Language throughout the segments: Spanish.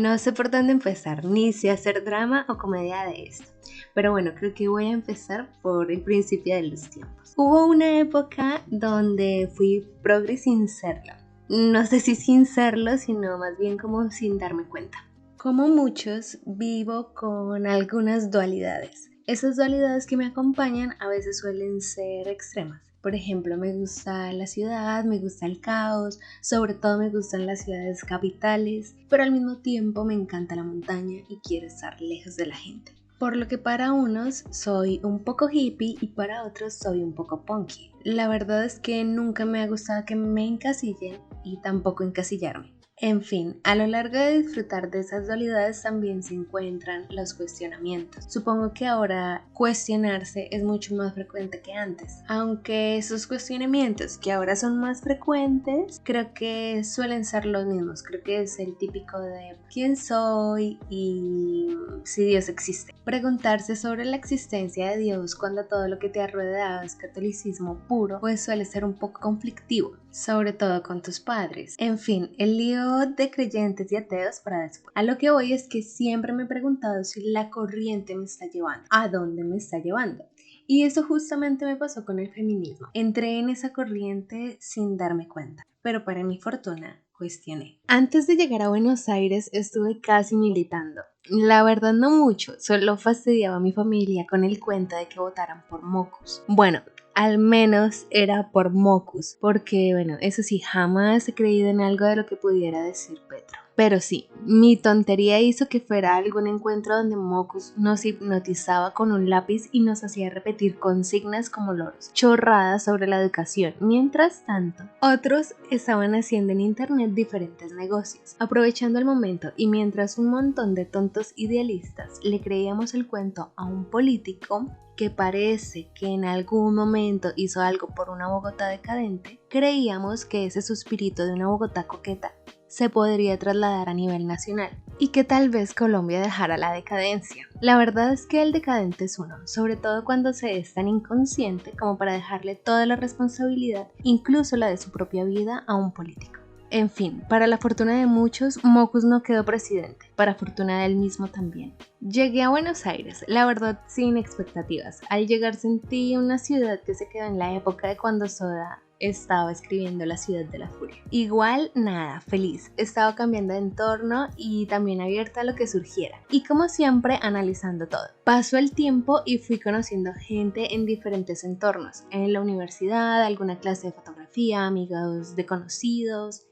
No sé por dónde empezar, ni si hacer drama o comedia de esto. Pero bueno, creo que voy a empezar por el principio de los tiempos. Hubo una época donde fui progre sin serlo. No sé si sin serlo, sino más bien como sin darme cuenta. Como muchos, vivo con algunas dualidades. Esas dualidades que me acompañan a veces suelen ser extremas. Por ejemplo, me gusta la ciudad, me gusta el caos, sobre todo me gustan las ciudades capitales, pero al mismo tiempo me encanta la montaña y quiero estar lejos de la gente. Por lo que para unos soy un poco hippie y para otros soy un poco punky. La verdad es que nunca me ha gustado que me encasillen y tampoco encasillarme. En fin, a lo largo de disfrutar de esas dualidades también se encuentran los cuestionamientos. Supongo que ahora cuestionarse es mucho más frecuente que antes, aunque esos cuestionamientos que ahora son más frecuentes creo que suelen ser los mismos. Creo que es el típico de quién soy y si Dios existe. Preguntarse sobre la existencia de Dios cuando todo lo que te ha rodeado es catolicismo puro, pues suele ser un poco conflictivo, sobre todo con tus padres. En fin, el lío de creyentes y ateos para después. A lo que voy es que siempre me he preguntado si la corriente me está llevando, a dónde me está llevando. Y eso justamente me pasó con el feminismo. Entré en esa corriente sin darme cuenta, pero para mi fortuna cuestioné. Antes de llegar a Buenos Aires estuve casi militando. La verdad no mucho, solo fastidiaba a mi familia con el cuento de que votaran por Mocus. Bueno, al menos era por Mocus, porque bueno, eso sí, jamás he creído en algo de lo que pudiera decir Petro. Pero sí, mi tontería hizo que fuera algún encuentro donde Mocus nos hipnotizaba con un lápiz y nos hacía repetir consignas como loros, chorradas sobre la educación. Mientras tanto, otros estaban haciendo en internet diferentes negocios, aprovechando el momento, y mientras un montón de tontos idealistas le creíamos el cuento a un político que parece que en algún momento hizo algo por una Bogotá decadente, creíamos que ese suspirito de una Bogotá coqueta se podría trasladar a nivel nacional y que tal vez Colombia dejara la decadencia. La verdad es que el decadente es uno, sobre todo cuando se es tan inconsciente como para dejarle toda la responsabilidad, incluso la de su propia vida, a un político. En fin, para la fortuna de muchos, Mocus no quedó presidente, para fortuna de él mismo también. Llegué a Buenos Aires, la verdad sin expectativas. Al llegar sentí una ciudad que se quedó en la época de cuando Soda estaba escribiendo La ciudad de la furia. Igual, nada, feliz. Estaba cambiando de entorno y también abierta a lo que surgiera. Y como siempre, analizando todo. Pasó el tiempo y fui conociendo gente en diferentes entornos. En la universidad, alguna clase de fotografía, amigos de conocidos.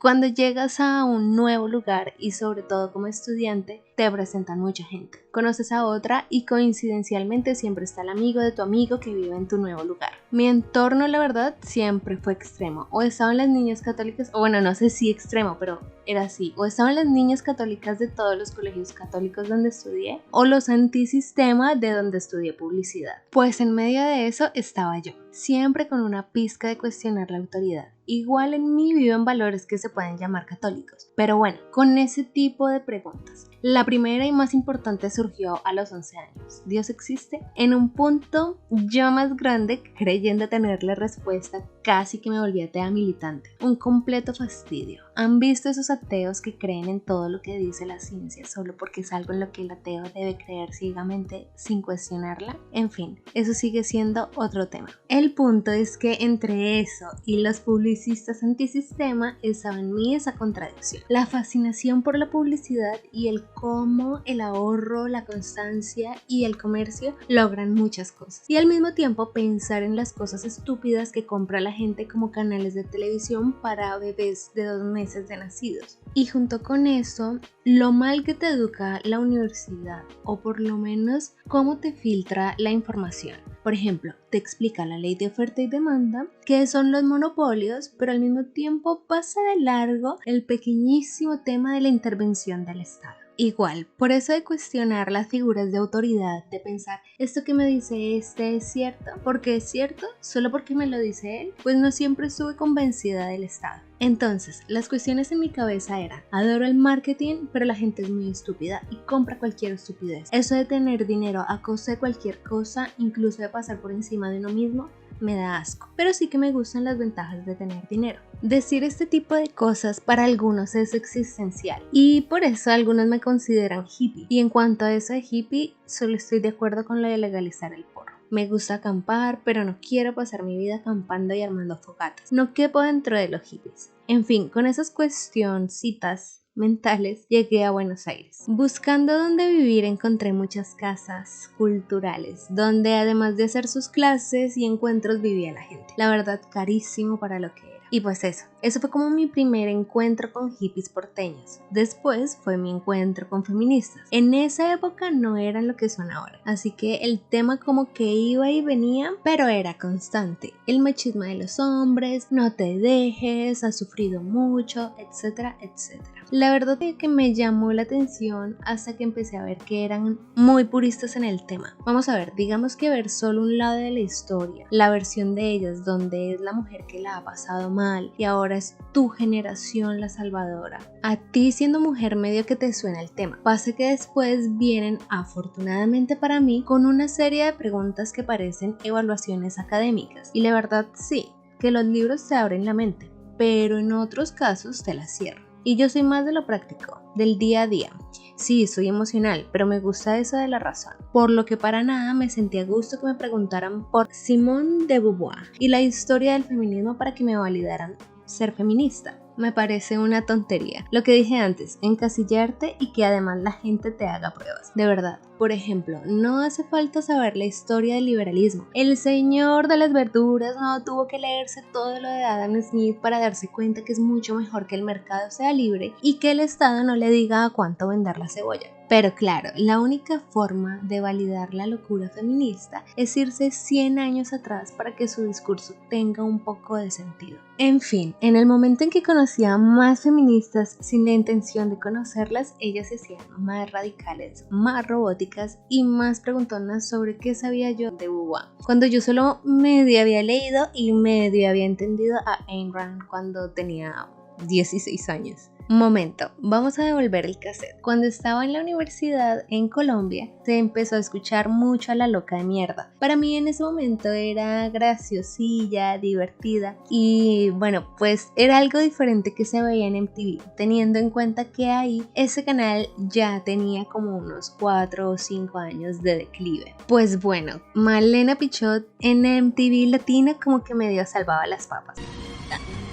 Cuando llegas a un nuevo lugar y sobre todo como estudiante, te presentan mucha gente. Conoces a otra y coincidencialmente siempre está el amigo de tu amigo que vive en tu nuevo lugar. Mi entorno, la verdad, siempre fue extremo. O estaban las niñas católicas, o bueno, no sé si extremo, pero era así. O estaban las niñas católicas de todos los colegios católicos donde estudié, o los antisistema de donde estudié publicidad. Pues en medio de eso estaba yo, siempre con una pizca de cuestionar la autoridad. Igual en mí viven valores que se pueden llamar católicos, pero bueno, con ese tipo de preguntas. La primera y más importante surgió a los 11 años. ¿Dios existe? En un punto yo más grande, creyendo tener la respuesta, casi que me volví atea militante. Un completo fastidio. ¿Han visto esos ateos que creen en todo lo que dice la ciencia solo porque es algo en lo que el ateo debe creer ciegamente sin cuestionarla? En fin, eso sigue siendo otro tema. El punto es que entre eso y los publicistas antisistema estaba en mí esa contradicción. La fascinación por la publicidad y el cómo el ahorro, la constancia y el comercio logran muchas cosas. Y al mismo tiempo pensar en las cosas estúpidas que compra la gente como canales de televisión para bebés de 2 meses de nacidos. Y junto con eso, lo mal que te educa la universidad, o por lo menos cómo te filtra la información. Por ejemplo, te explica la ley de oferta y demanda, qué son los monopolios, pero al mismo tiempo pasa de largo el pequeñísimo tema de la intervención del Estado. Igual, por eso de cuestionar las figuras de autoridad, de pensar, ¿esto que me dice este es cierto? ¿Por qué es cierto? ¿Solo porque me lo dice él? Pues no siempre estuve convencida del Estado. Entonces, las cuestiones en mi cabeza eran, adoro el marketing, pero la gente es muy estúpida y compra cualquier estupidez. Eso de tener dinero a costa de cualquier cosa, incluso de pasar por encima de uno mismo, me da asco, pero sí que me gustan las ventajas de tener dinero. Decir este tipo de cosas para algunos es existencial y por eso algunos me consideran hippie. Y en cuanto a eso de hippie, solo estoy de acuerdo con lo de legalizar el porro. Me gusta acampar, pero no quiero pasar mi vida acampando y armando fogatas. No quepo dentro de los hippies. En fin, con esas cuestioncitas mentales llegué a Buenos Aires. Buscando dónde vivir encontré muchas casas culturales, donde además de hacer sus clases y encuentros vivía la gente. La verdad, carísimo para lo que era. Y pues eso fue como mi primer encuentro con hippies porteños. Después fue mi encuentro con feministas. En esa época no eran lo que son ahora, así que el tema como que iba y venía, pero era constante. El machismo de los hombres, no te dejes, has sufrido mucho, etcétera, etcétera. La verdad es que me llamó la atención hasta que empecé a ver que eran muy puristas en el tema. Vamos a ver, digamos que ver solo un lado de la historia, la versión de ellas donde es la mujer que la ha pasado mal y ahora es tu generación la salvadora. A ti siendo mujer medio que te suena el tema. Pasa que después vienen, afortunadamente para mí, con una serie de preguntas que parecen evaluaciones académicas. Y la verdad sí, que los libros te abren la mente, pero en otros casos te la cierran. Y yo soy más de lo práctico, del día a día. Sí, soy emocional, pero me gusta eso de la razón. Por lo que para nada me sentí a gusto que me preguntaran por Simone de Beauvoir y la historia del feminismo para que me validaran ser feminista. Me parece una tontería. Lo que dije antes, encasillarte y que además la gente te haga pruebas. De verdad. Por ejemplo, no hace falta saber la historia del liberalismo. El señor de las verduras no tuvo que leerse todo lo de Adam Smith para darse cuenta que es mucho mejor que el mercado sea libre y que el Estado no le diga a cuánto vender la cebolla. Pero claro, la única forma de validar la locura feminista es irse 100 años atrás para que su discurso tenga un poco de sentido. En fin, en el momento en que conocía más feministas sin la intención de conocerlas, ellas se hacían más radicales, más robóticas y más preguntonas sobre qué sabía yo de Beauvoir. Cuando yo solo medio había leído y medio había entendido a Ayn Rand cuando tenía 16 años. Momento, vamos a devolver el cassette. Cuando estaba en la universidad en Colombia, se empezó a escuchar mucho a la loca de mierda. Para mí en ese momento era graciosilla, divertida y bueno, pues era algo diferente que se veía en MTV, teniendo en cuenta que ahí ese canal ya tenía como unos 4 o 5 años de declive. Pues bueno, Malena Pichot en MTV Latina como que medio salvaba las papas.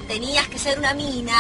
Tenías que ser una mina.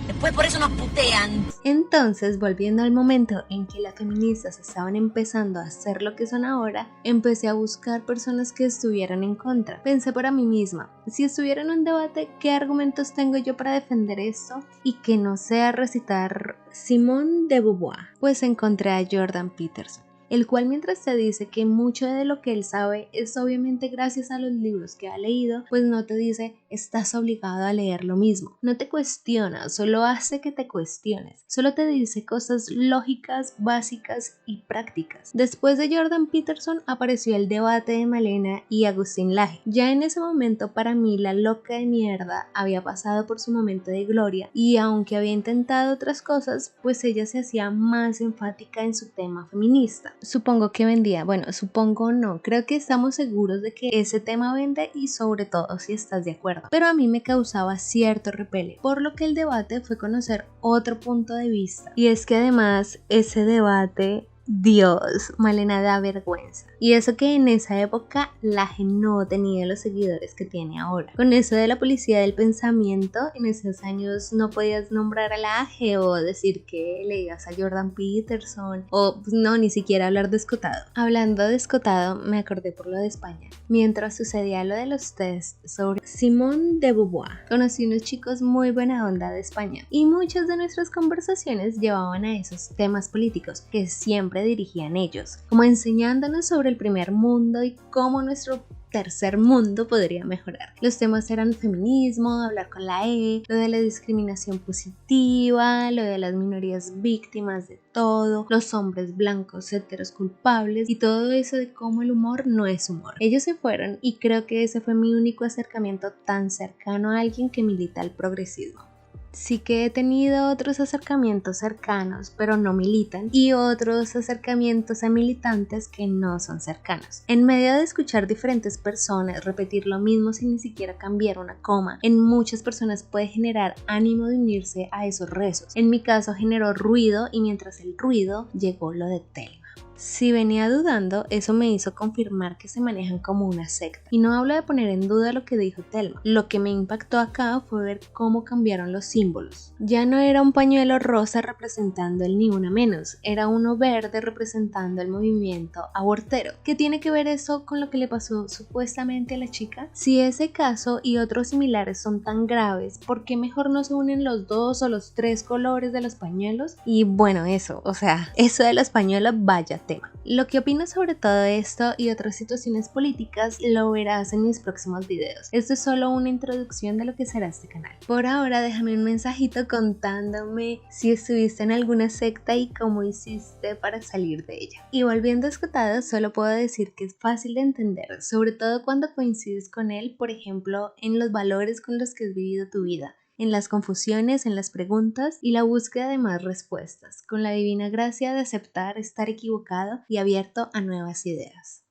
Después por eso nos putean. Entonces, volviendo al momento en que las feministas estaban empezando a hacer lo que son ahora, empecé a buscar personas que estuvieran en contra. Pensé para mí misma, si estuviera en un debate, ¿qué argumentos tengo yo para defender esto? Y que no sea recitar Simone de Beauvoir. Pues encontré a Jordan Peterson, el cual mientras te dice que mucho de lo que él sabe es obviamente gracias a los libros que ha leído, pues no te dice estás obligado a leer lo mismo. No te cuestiona, solo hace que te cuestiones. Solo te dice cosas lógicas, básicas y prácticas. Después de Jordan Peterson apareció el debate de Malena y Agustín Laje. Ya en ese momento para mí la loca de mierda había pasado por su momento de gloria y aunque había intentado otras cosas, pues ella se hacía más enfática en su tema feminista. Supongo que vendía, bueno, supongo no, creo que estamos seguros de que ese tema vende y sobre todo si estás de acuerdo. Pero a mí me causaba cierto repele, por lo que el debate fue conocer otro punto de vista. Y es que además ese debate, Dios, Malena da vergüenza. Y eso que en esa época Laje no tenía los seguidores que tiene ahora. Con eso de la policía del pensamiento, en esos años no podías nombrar a Laje o decir que leías a Jordan Peterson o pues, no, ni siquiera hablar de escotado. Hablando de escotado, me acordé por lo de España. Mientras sucedía lo de los tests sobre Simone de Beauvoir, conocí unos chicos muy buena onda de España y muchas de nuestras conversaciones llevaban a esos temas políticos que siempre dirigían ellos, como enseñándonos sobre el primer mundo y cómo nuestro tercer mundo podría mejorar. Los temas eran feminismo, hablar con la E, lo de la discriminación positiva, lo de las minorías víctimas de todo, los hombres blancos heteros culpables y todo eso de cómo el humor no es humor. Ellos se fueron y creo que ese fue mi único acercamiento tan cercano a alguien que milita el progresismo. Sí que he tenido otros acercamientos cercanos, pero no militan, y otros acercamientos a militantes que no son cercanos. En medio de escuchar diferentes personas repetir lo mismo sin ni siquiera cambiar una coma, en muchas personas puede generar ánimo de unirse a esos rezos. En mi caso generó ruido, y mientras el ruido llegó lo de Telma. Si venía dudando, eso me hizo confirmar que se manejan como una secta. Y no hablo de poner en duda lo que dijo Telma. Lo que me impactó acá fue ver cómo cambiaron los símbolos. Ya no era un pañuelo rosa representando el Ni Una Menos, era uno verde representando el movimiento abortero. ¿Qué tiene que ver eso con lo que le pasó supuestamente a la chica? Si ese caso y otros similares son tan graves, ¿por qué mejor no se unen los 2 o los 3 colores de los pañuelos? Y bueno, eso de los pañuelos, vaya tema. Lo que opino sobre todo esto y otras situaciones políticas lo verás en mis próximos videos. Esto es solo una introducción de lo que será este canal. Por ahora déjame un mensajito contándome si estuviste en alguna secta y cómo hiciste para salir de ella. Y volviendo a Escotado, solo puedo decir que es fácil de entender, sobre todo cuando coincides con él, por ejemplo, en los valores con los que has vivido tu vida, en las confusiones, en las preguntas y la búsqueda de más respuestas, con la divina gracia de aceptar estar equivocado y abierto a nuevas ideas.